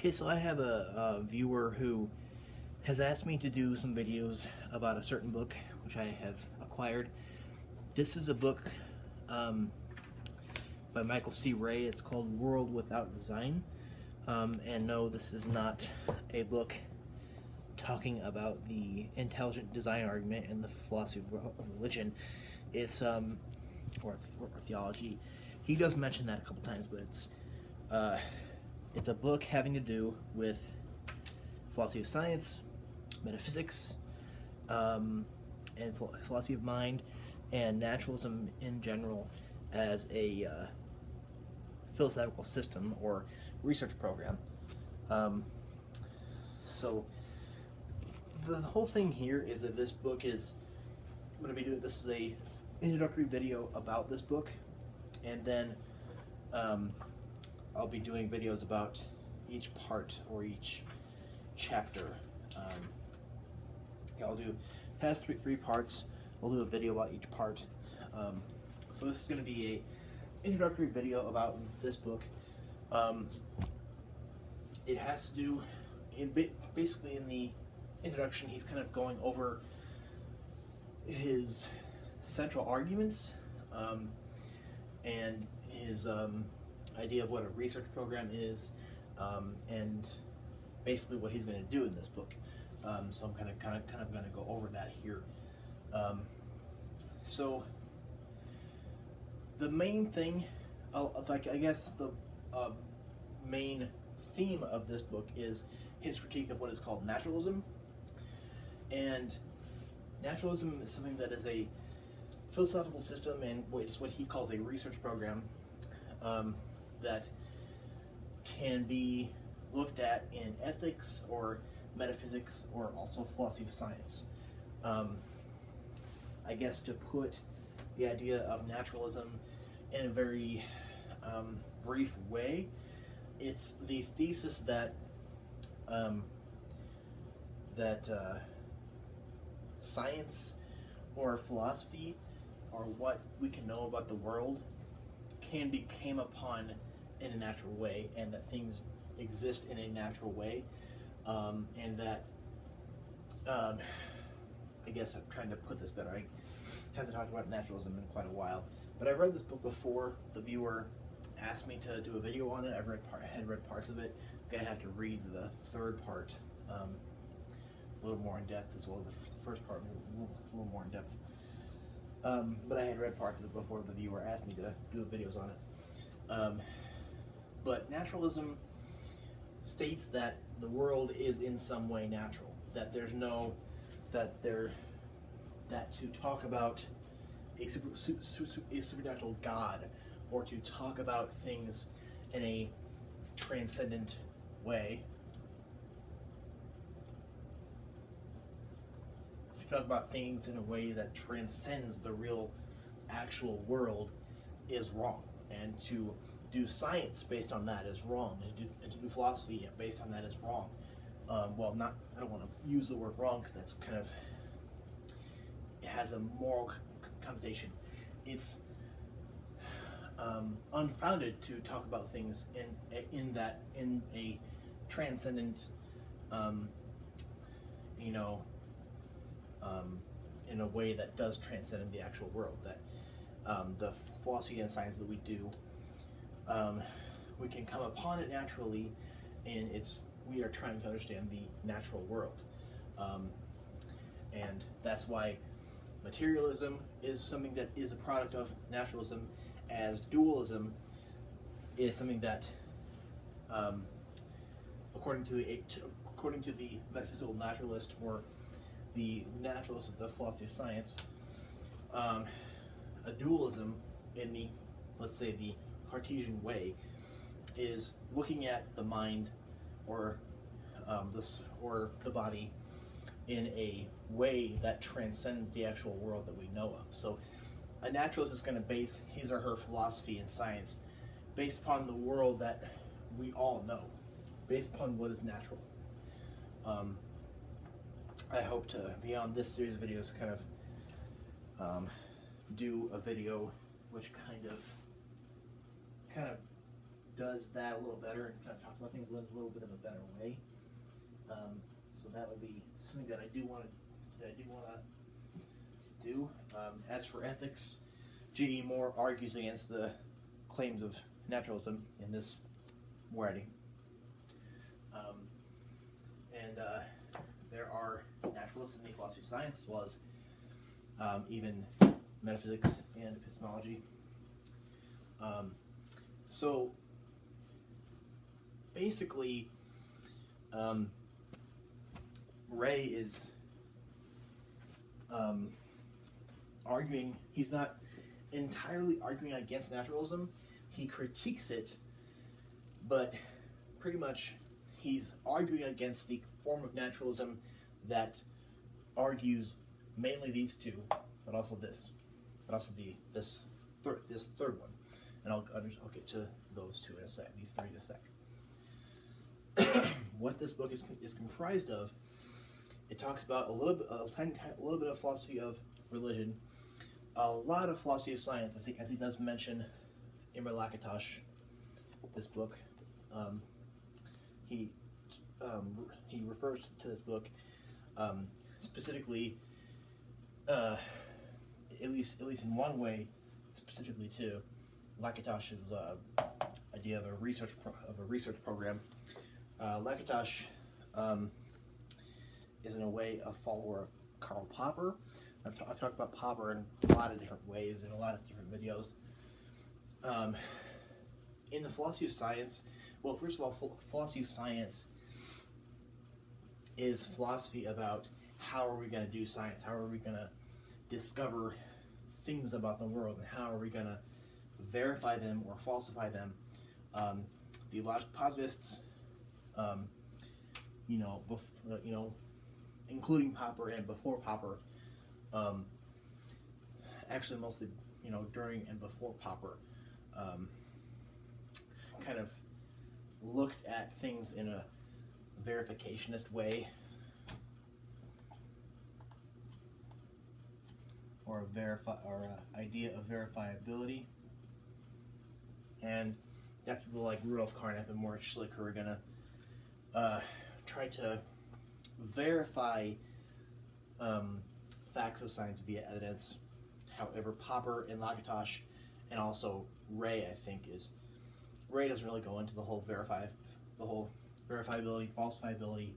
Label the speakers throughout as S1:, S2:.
S1: Okay, so I have a viewer who has asked me to do some videos about a certain book which I have acquired. This is a book by Michael C. Ray. It's called World Without Design. And no, this is not a book talking about the intelligent design argument and the philosophy of religion. It's or theology. He does mention that a couple times, but it's a book having to do with philosophy of science, metaphysics, and philosophy of mind, and naturalism in general as a philosophical system or research program. So the whole thing here is that this book is, I'm going to be doing, this is a introductory video about this book, and then I'll be doing videos about each part or each chapter. I'll do past three parts. I'll do a video about each part. So this is going to be a introductory video about this book. It has to do, basically in the introduction, he's kind of going over his central arguments and his idea of what a research program is, and basically what he's going to do in this book. So I'm kind of going to go over that here. So the main thing, I guess the main theme of this book is his critique of what is called naturalism. And naturalism is something that is a philosophical system, and it's what he calls a research program that can be looked at in ethics or metaphysics or also philosophy of science. I guess to put the idea of naturalism in a very brief way, it's the thesis that science or philosophy or what we can know about the world can be came upon in a natural way, and that things exist in a natural way, and that I guess I'm trying to put this better. I haven't talked about naturalism in quite a while, but I've read this book before. The viewer asked me to do a video on it. I had read parts of it. I'm gonna have to read the third part a little more in depth, as well as the first part a little more in depth. But I had read parts of it before the viewer asked me to do videos on it. But naturalism states that the world is in some way natural, that there's no, that to talk about a supernatural God, or to talk about things in a transcendent way, to talk about things in a way that transcends the real, actual world is wrong, and to do science based on that is wrong, and to do philosophy based on that is wrong. Well, I don't want to use the word wrong, because that's kind of, it has a moral connotation. It's unfounded to talk about things in a transcendent, in a way that does transcend the actual world. That the philosophy and science that we do, we can come upon it naturally, and we are trying to understand the natural world, and that's why materialism is something that is a product of naturalism, as dualism is something that, according to the metaphysical naturalist, or the naturalist of the philosophy of science, a dualism in the, let's say, the Cartesian way, is looking at the mind or the body in a way that transcends the actual world that we know of. So a naturalist is going to base his or her philosophy and science based upon the world that we all know, based upon what is natural. I hope to, beyond this series of videos, kind of do a video which kind of does that a little better and kind of talks about things in a little bit of a better way. So that would be something that I do want to do. As for ethics, J.E. Moore argues against the claims of naturalism in this writing. There are naturalists in the philosophy of science, as well as even metaphysics and epistemology. So basically, Ray is arguing, he's not entirely arguing against naturalism. He critiques it, but pretty much he's arguing against the form of naturalism that argues mainly these two, but also this, this third one, and I'll get to those two in a sec. These three in a sec. What this book is comprised of, it talks about a little bit of philosophy of religion, a lot of philosophy of science, as he does mention Imre Lakatos, this book. He refers to this book specifically, at least in one way, specifically to Lakatos's idea of a research program. Lakatos is in a way a follower of Karl Popper. I've talked about Popper in a lot of different ways in a lot of different videos. In the philosophy of science, well, first of all, philosophy of science is philosophy about how are we going to do science, how are we going to discover things about the world, and how are we going to verify them or falsify them. The logic positivists, including Popper and before Popper, actually mostly, during and before Popper, kind of looked at things in a verificationist way, or idea of verifiability, and that people like Rudolf Carnap and Moritz Schlicker are gonna try to verify facts of science via evidence. However, Popper and Lakatos, and also Ray, I think, Ray doesn't really go into the whole verifiability, falsifiability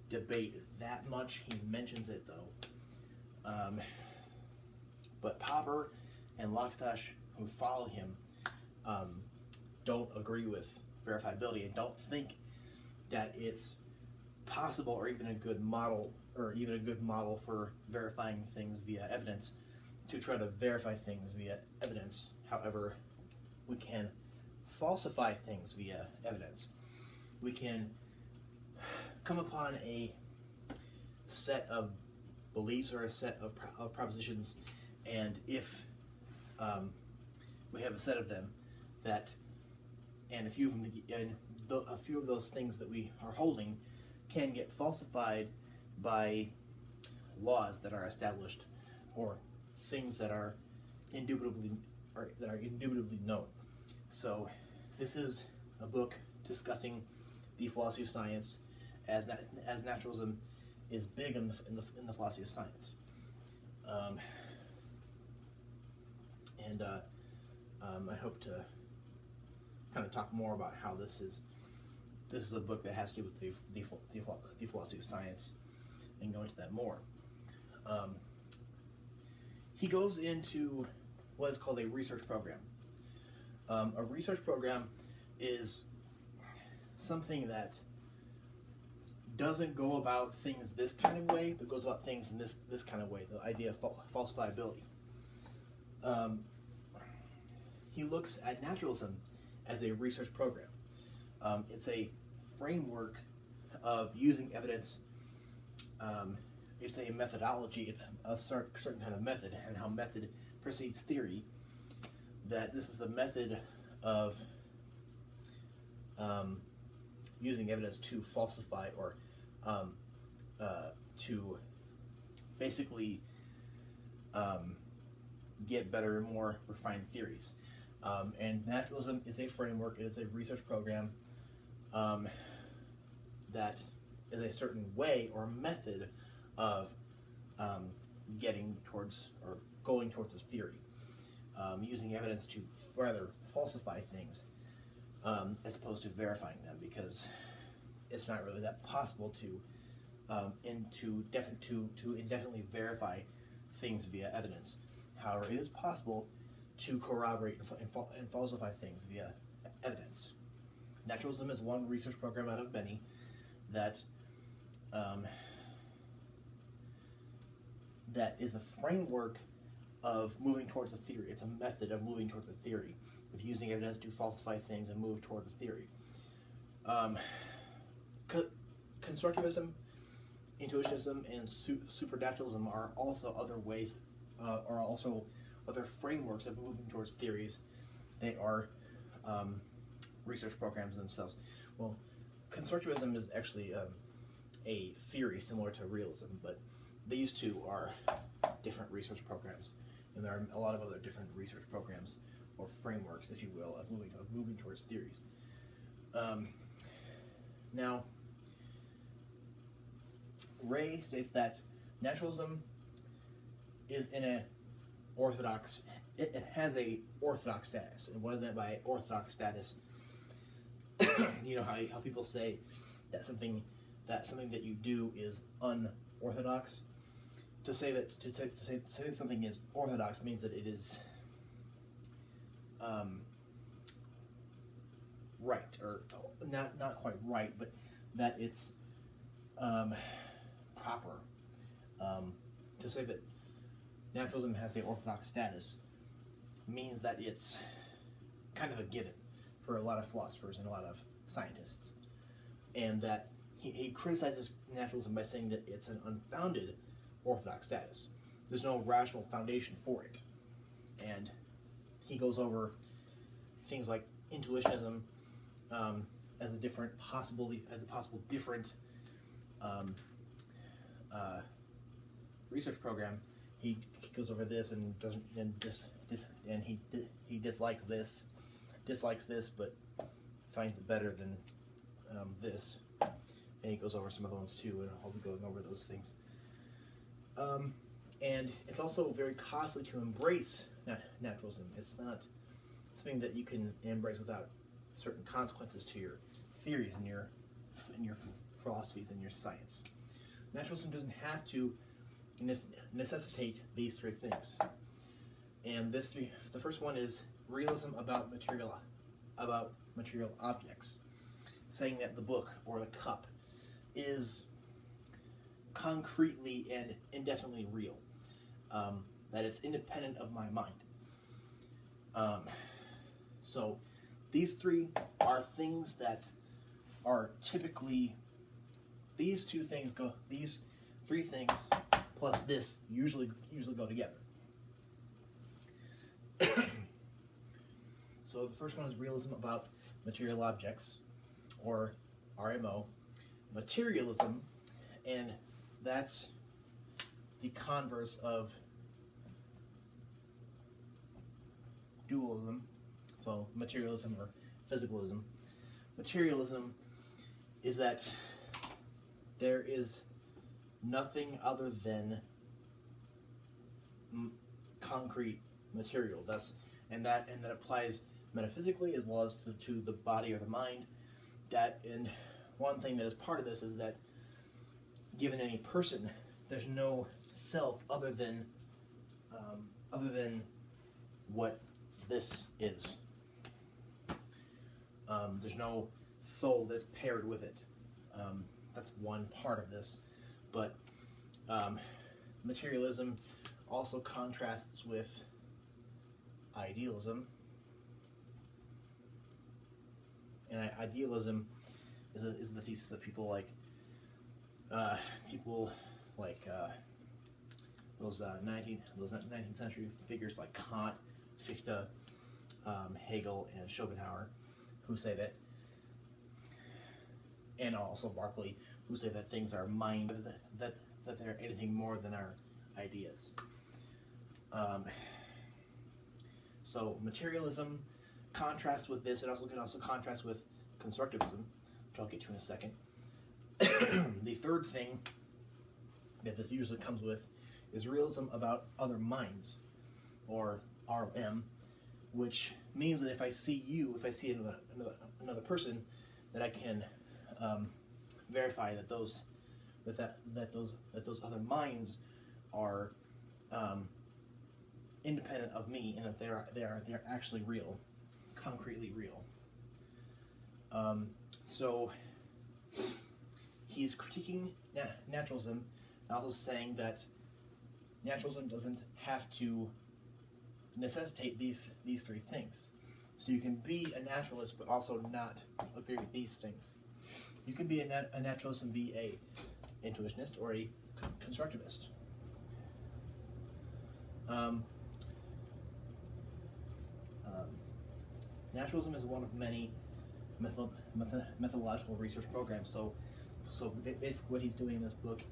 S1: debate that much. He mentions it though. But Popper and Lakatos, who follow him, don't agree with verifiability and don't think that it's possible or even a good model for verifying things via evidence to try to verify things via evidence. However, we can falsify things via evidence. We can come upon a set of beliefs or a set of propositions, and if we have a set of them and a few of those things that we are holding can get falsified by laws that are established or things that are indubitably known. So this is a book discussing the philosophy of science as naturalism is big in the philosophy of science. I hope to kind of talk more about how this is a book that has to do with the philosophy of science, and go into that more. He goes into what is called a research program. A research program is something that doesn't go about things this kind of way, but goes about things in this kind of way, the idea of falsifiability. He looks at naturalism as a research program. It's a framework of using evidence. It's a methodology. It's a certain kind of method, and how method precedes theory. That this is a method of using evidence to falsify or to basically get better and more refined theories. And naturalism is a framework, it is a research program that is a certain way or method of getting towards or going towards a theory, using evidence to rather falsify things as opposed to verifying them, because it's not really that possible to indefinitely verify things via evidence. However, it is possible to corroborate and falsify things via evidence. Naturalism is one research program out of many that that is a framework of moving towards a theory. It's a method of moving towards a theory, of using evidence to falsify things and move towards a theory. Constructivism, intuitionism, and supernaturalism are also other ways, are also other frameworks of moving towards theories. They are research programs themselves. Well, constructivism is actually a theory similar to realism, but these two are different research programs, and there are a lot of other different research programs or frameworks, if you will, of moving towards theories. Now, Ray states that naturalism is in a orthodox. It has a orthodox status, and what is meant by orthodox status? You know how people say that something that you do is unorthodox. To say that something is orthodox means that it is right, or not quite right, but that it's proper. To say that naturalism has an orthodox status means that it's kind of a given for a lot of philosophers and a lot of scientists, and that he criticizes naturalism by saying that it's an unfounded orthodox status. There's no rational foundation for it, and he goes over things like intuitionism as a possible different research program. He goes over this and he dislikes this, but finds it better than this. And he goes over some other ones too, and I'll be going over those things. And it's also very costly to embrace naturalism. It's not something that you can embrace without certain consequences to your theories and your philosophies and your science. Naturalism doesn't have to necessitate these three things. And the first one is realism about material objects, saying that the book or the cup is concretely and indefinitely real, that it's independent of my mind. So these three are things that are typically, these three things plus this usually go together. So the first one is realism about material objects, or RMO. Materialism, and that's the converse of dualism, so materialism or physicalism. Materialism is that there is nothing other than concrete material. And that applies metaphysically as well as to the body or the mind. And one thing that is part of this is that given any person, there's no self other than what this is. There's no soul that's paired with it. That's one part of this. But materialism also contrasts with idealism. And idealism is the thesis of people like those 19th century figures like Kant, Fichte, Hegel, and Schopenhauer, who say that, and also Berkeley, who say that things are mind, that they're anything more than our ideas. So materialism contrast with this, it also can also contrast with constructivism, which I'll get to in a second. The third thing that this usually comes with is realism about other minds, or ROM, which means that if I see you, if I see another person, that I can verify that those other minds are independent of me, and that they are actually real, concretely real. So he's critiquing naturalism, and also saying that naturalism doesn't have to necessitate these three things. So you can be a naturalist but also not agree with these things. You can be a naturalist and be a intuitionist or a constructivist. Naturalism is one of many methodological research programs. So basically, what he's doing in this book,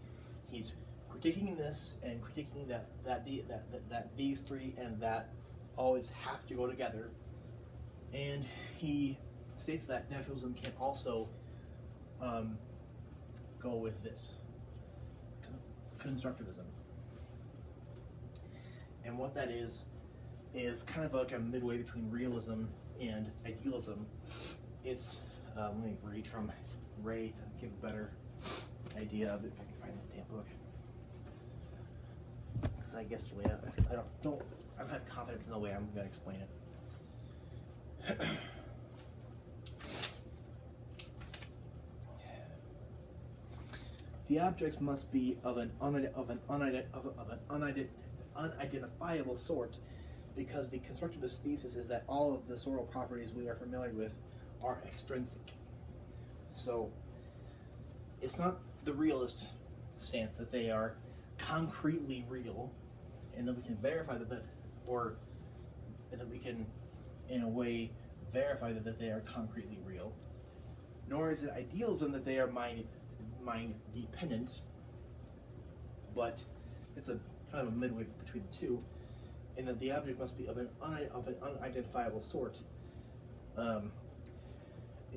S1: he's critiquing this and critiquing that these three and that always have to go together. And he states that naturalism can also go with this constructivism. And what that is kind of like a midway between realism and idealism. It's, let me read from Ray to give a better idea of it, if I can find that damn book. Because I guess the way I don't have confidence in the way I'm going to explain it. The objects must be of an unidentifiable sort, because the constructivist thesis is that all of the sortal properties we are familiar with are extrinsic. So it's not the realist stance that they are concretely real, and that we can verify that, or that we can, in a way, verify that they are concretely real. Nor is it idealism that they are mind dependent, but it's a kind of a midway between the two, in that the object must be of an unidentifiable sort,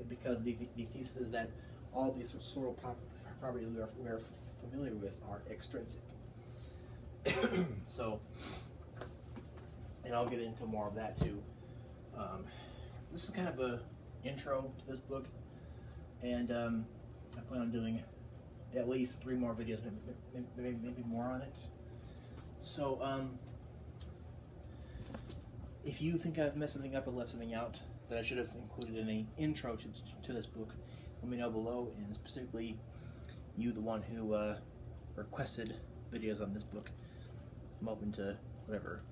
S1: because the thesis is that all these sortal properties we are familiar with are extrinsic. So, and I'll get into more of that too. This is kind of a intro to this book, and I plan on doing at least 3 more videos, maybe more on it. So, if you think I've messed something up or left something out that I should have included in an intro to this book, let me know below, and specifically you, the one who requested videos on this book. I'm open to whatever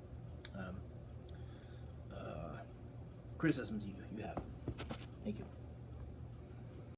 S1: criticisms you have. Thank you.